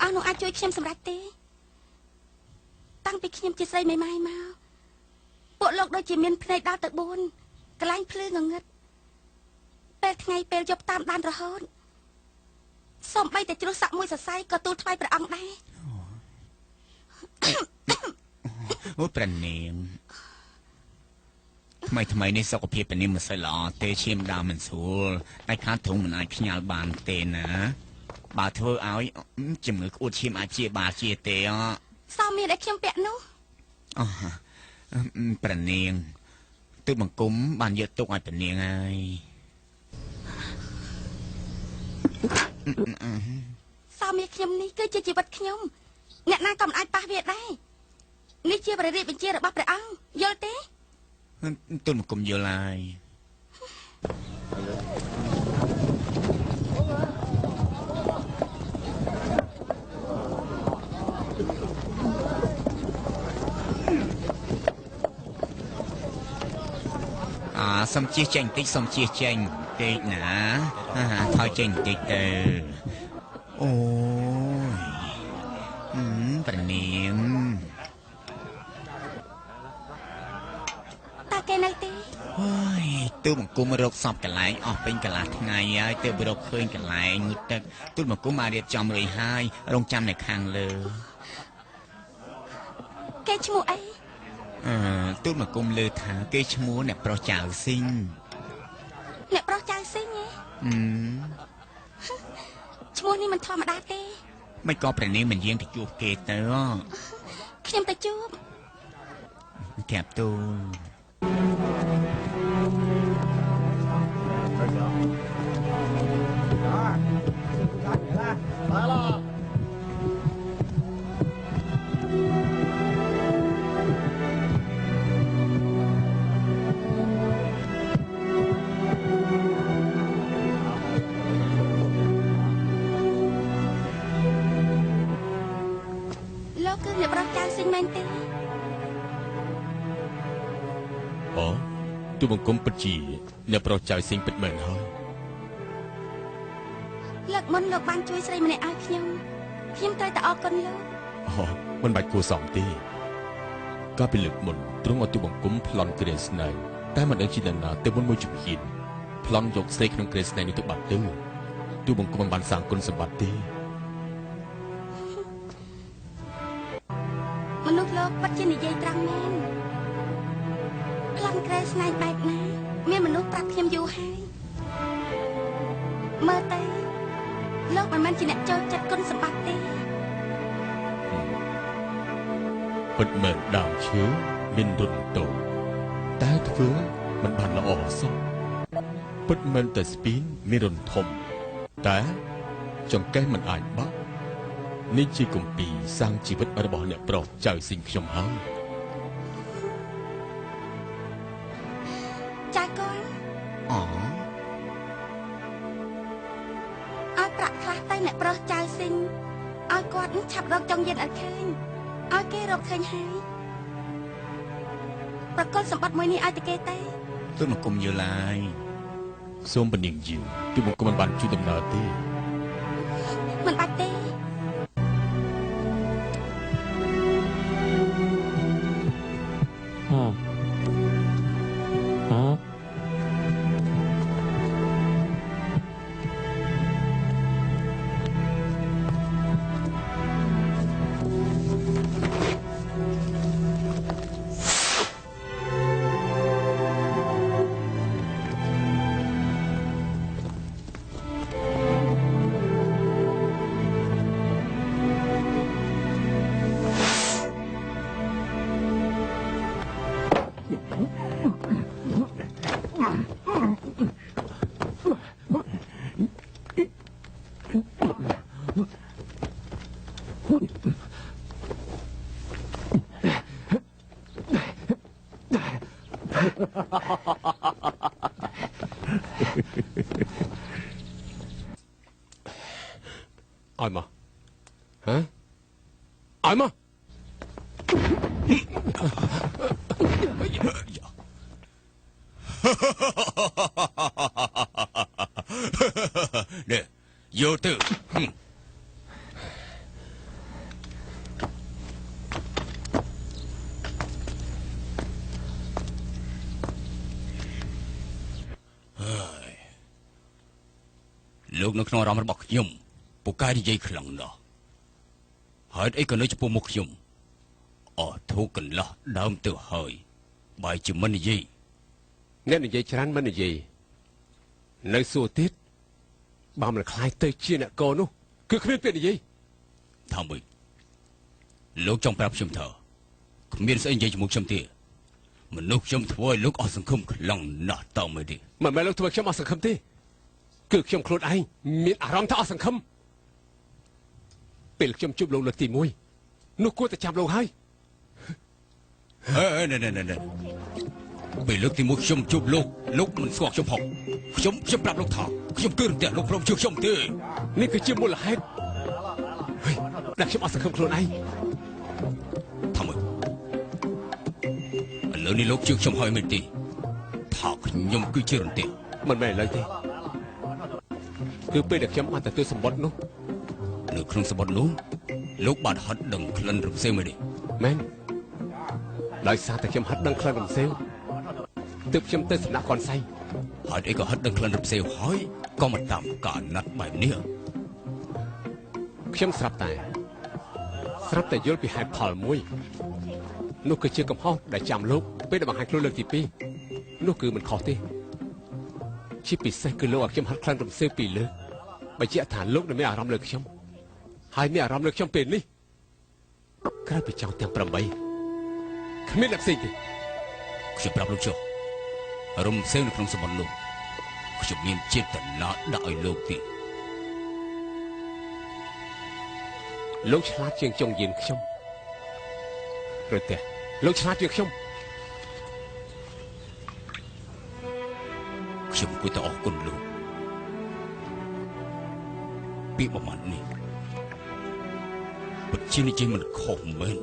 អស់នោះអាចជួយខ្ញុំសម្រេចទេតាំងពីខ្ញុំជាស្រីមេម៉ាយមកពួកលោកដូចជាមានភ្នែកដល់ទៅ4កន្លែងភ្លឺងងឹតពេលថ្ងៃពេលយប់តាមដានរហូតសូម្បីតែជ្រុះសាក់មួយសរសៃក៏ទូលថ្វាយព្រះអង្គដែរអូប្រណីមថ្មីនេះសុខភាពប្រណីមមិនសូវល្អទេឈាមដើមមិនស្រួលហើយខាតធុងមិនអាចផ្ញើបានទេណាបើធ្វើឲ្យជំងឺក្អួតឈាមអាចជាបាជាទេសោមានតែខ្ញុំពាក់នោះអូប្រណីមទូបង្គំបានយកទុកឲ្យប្រណីមហើយសោមានខ្ញុំនេះគឺជាជីវិតខ្ញុំអ្នកណាក៏មិនអាចប៉ះវាដែរនេះជាព្រះរាជបញ្ជារបស់ព្រះអង្គយល់ទេទូលបង្គំយល់ហើយសំជិះចេញបន្តិចសំជិះចេញបន្តិចណាថយចេញបន្តិចទៅអូយប្រនាងតាគេនៅទេអូយទូលបង្គំរកសពកន្លែងអស់ពេញកន្លះថ្ងៃហើយទើបរកឃើញកន្លែងងូតទឹកទូលបង្គំបានរៀបចំរួចហើយរងចាំនៅខាងលើគេឈ្មោះអីទូលបង្គំលើថាគេឈ្មោះអ្នកប្រុសចៅស៊ីងអ្នកប្រុសចៅស៊ីងហ៎ឈ្មោះនេះមិនធម្មតាទេមិនក៏ព្រះនាងមិនយាងទៅជួបគេទៅខ្ញុំទៅជួបក្រាបទូលគឺអ្នកប្រុសចៅស៊ីងមែនទេអូទូបង្គំពិតជាអ្នកប្រុសចៅស៊ីងពិតមែនហើយលើកមុនលោកបានជួយស្រីម្នាក់ឲ្យខ្ញុំត្រូវតែអរគុណលោកអូមិនបាច់គួរសមទេកាលពីលើកមុនទ្រង់ឲ្យទូបង្គំប្លន់ក្រេស្នៃតែមិនដឹងជានរណាទៅមុនមួយជំហានប្លន់យកស្រីក្នុងក្រេស្នៃនេះទៅបាត់ទៅទូបង្គំមិនបានសាងគុណសម្បត្តិទេមនុស្សលោកពិតជានិយាយត្រង់មែនប្លន់ក្រែស្នែងបែបណាមានមនុស្សប្រាប់ខ្ញុំយូរហើយមើលទៅលោកមិនមែនជាអ្នកចូលចិត្តគុណសម្បត្តិទេពិតមែនដើមឈើមានរុនតូចតែធ្វើមិនបានល្អសោះពិតមែនតែស្ពីនមានរុនធំតែចង្កេះមិនអាចបាក់នេះជាគម្ពីរសាងជីវិតរបស់អ្នកប្រុសចៅស៊ីងខ្ញុំហើយចាកូនឲ្យប្រាក់ខ្លះទៅអ្នកប្រុសចៅស៊ីងឲ្យគាត់ឆាប់រកចង់យិនអត់ឃើញឲ្យគេរកឃើញហើយប្រកុលសម្បត្តិមួយនេះឲ្យតែគេទេទូលបង្គំយល់ហើយសូមពនាងយូទូលបង្គំមិនបានជួយដំណើរទេមិនបាច់ទេឲ្យមកហ៎ឲ្យមកនេះយកទៅ លោកនៅក្នុងអារម្មណ៍របស់ខ្ញុំពូកែនិយាយខ្លាំងណាស់ហើយអីក៏នៅចំពោះមុខខ្ញុំអស់ធូរកន្លោះដើមទៅហើយបើជាមិននិយាយអ្នកនិយាយច្រើនមិននិយាយនៅសួរទៀតបើមិនខ្លាយទៅជាអ្នកកនោះគឺគ្មានពាក្យនិយាយថាម៉េចលោកចង់ប្រាប់ខ្ញុំថាគ្មានស្អីនិយាយជាមួយខ្ញុំទេមនុស្សខ្ញុំធ្វើឲ្យលោកអស់សង្ឃឹមខ្លាំងណាស់តើមើលទេមិនមែនលោកធ្វើខ្ញុំអស់សង្ឃឹមទេគឺខ្ញុំខ្លួនឯងមានអារម្មណ៍ថាអស់សង្ឃឹមពេលខ្ញុំជួបលោកលើកទី1នោះគួរតែចាំលោកហើយណែពេលលើកទី1ខ្ញុំជួបលោកមិនស្គាល់ខ្ញុំផងខ្ញុំប្រាប់លោកថាខ្ញុំគឺរន្ទះលោកព្រមជឿខ្ញុំទេនេះគឺជាមូលហេតុហើយដែលខ្ញុំអត់សង្ឃឹមខ្លួនឯងថាម៉េចឥឡូវនេះលោកជឿខ្ញុំហើយមែនទេថាខ្ញុំគឺជារន្ទះមិនមែនឡើយទេគឺពេលដែលខ្ញុំបានទទួលសម្បត្តិនោះនៅក្នុងសម្បត្តិនោះលោកបានហត់ដឹងក្លិនរំសេវមែនទេមែនដោយសារតែខ្ញុំហត់ដឹងក្លិនរំសេវទើបខ្ញុំទៅសំណាក់កនសៃហើយអីក៏ហត់ដឹងក្លិនរំសេវហើយក៏មកតាមការណាត់បែបនេះខ្ញុំស្រាប់តែយល់ពីហេតុផលមួយនោះគឺជាកំហុសដែលចាំលោកពេលដែលបង្ហាញខ្លួនលើកទី2នោះគឺមិនខុសទេជាពិសេសគឺលោកឲ្យខ្ញុំហត់ក្លិនរំសេវពីលើបើជាថាលោកនឹងមានអារម្មណ៍លើខ្ញុំហើយមានអារម្មណ៍លើខ្ញុំពេលនេះក្រៅពីចောင်းទាំង8គ្មានអ្នកផ្សេងទេខ្ញុំប្រាប់លោកចុះរំសេវនៅក្នុងសម្បត្តិនោះខ្ញុំមានចេតនាដាក់ឲ្យលោកទេលោកឆ្លាតជាងចុងយានខ្ញុំព្រោះតែលោកឆ្លាតជាងខ្ញុំគួរតែអរគុណលោកពីប្រមាណនេះពិតជានិយាយមិនខុសមែន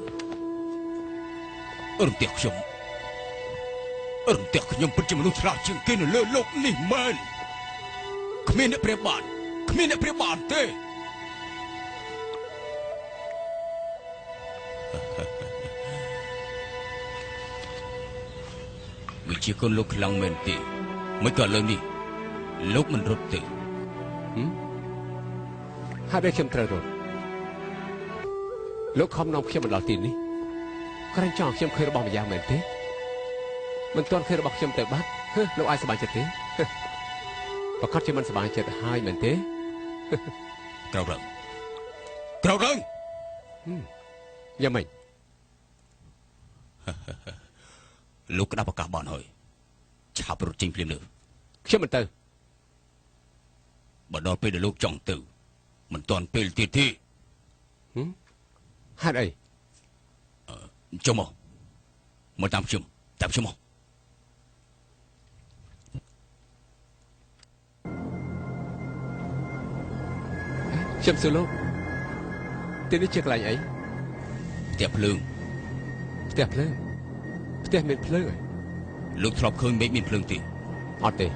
រំទះខ្ញុំពិតជាមនុស្សឆ្លាតជាងគេនៅលើលោកនេះមែនគ្មានអ្នកប្រៀបបានទេវិជាគុណលោកខ្លាំងមែនទេមិនក៏លើនេះលោកមិនរត់ទេហើយតែខ្ញុំត្រូវរត់លោកខំនាំខ្ញុំមកដល់ទីនេះក្រែងចង់ខ្ញុំឃើញរបស់ម្យ៉ាងមែនទេមិនទាន់ឃើញរបស់ខ្ញុំទៅបាត់លោកអាចសប្បាយចិត្តទេប្រកាសជាមិនសប្បាយចិត្តហើយមែនទេក្រោកឡើងយ៉ាងម៉េចលោកក្តាប់ឱកាសបានហើយឆាប់រត់ចេញភ្លាមលើខ្ញុំមិនទៅបើដល់ពេលដែលលោកចង់ទៅមិនទាន់ពេលទៀតទេហេតុអីចុះមកតាមខ្ញុំមកខ្ញុំសួរលោកទីនេះជាកន្លែងអីផ្ទះភ្លើងផ្ទះមានភ្លើងលោកធ្លាប់ឃើញមេឃមានភ្លើងទេអត់ទេ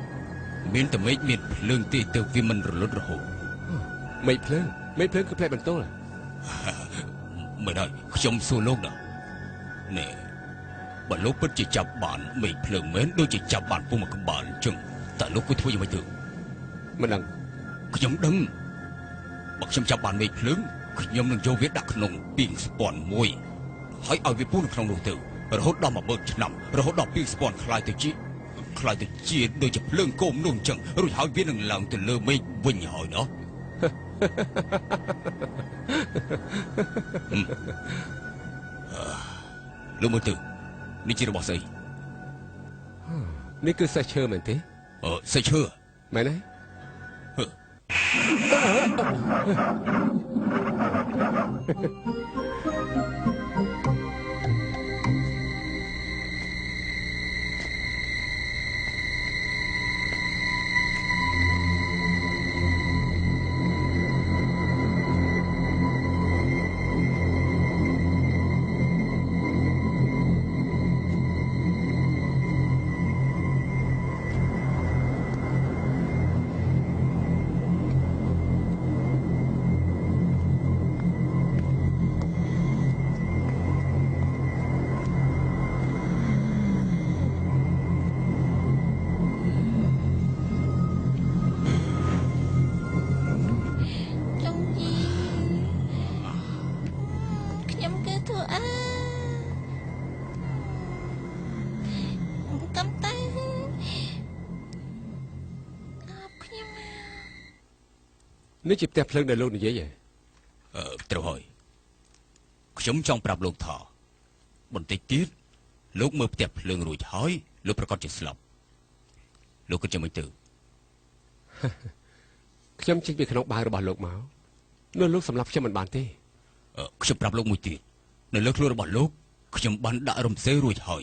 មានតែមេឃមានភ្លើងទេទៅវាមិនរលត់រហូតមេឃភ្លើងគឺផ្លែបន្ទោលមិនហើយខ្ញុំសួរលោកណាណែបើលោកពិតជាចាប់បានមេឃភ្លើងមែនដូចជាចាប់បានពុំមួយក្បាលអញ្ចឹងតើលោកគួរធ្វើយ៉ាងម៉េចទៅមិនដឹងខ្ញុំដឹងបើខ្ញុំចាប់បានមេឃភ្លើងខ្ញុំនឹងយកវាដាក់ក្នុងពីងស្ពាន់មួយហើយឲ្យវាពុះនៅក្នុងនោះទៅរហូតដល់10000ឆ្នាំរហូតដល់ពីងស្ពាន់ខ្លាយទៅជាដូចជាភ្លើងគោមនោះអញ្ចឹងរួចហើយវានឹងឡើងទៅលើមេឃវិញហើយណោះលោកមើលទៅនេះជារបស់ស្អីនេះគឺសេះឈើមែនទេសេះឈើមែនទេ នេះជាផ្ទះភ្លើងដែលលោកនិយាយហ៎ ត្រូវហើយខ្ញុំចង់ប្រាប់លោកថាបន្តិចទៀតលោកមើលផ្ទះភ្លើងរួចហើយលោកប្រកាសជាស្លាប់លោកគិតយ៉ាងម៉េចទៅ ខ្ញុំចេញពីក្នុងបាវរបស់លោកមកនោះលោកសម្រាប់ខ្ញុំមិនបានទេ ខ្ញុំប្រាប់លោកមួយទៀតនៅលើខ្លួនរបស់លោកខ្ញុំបានដាក់រំសេវរួចហើយ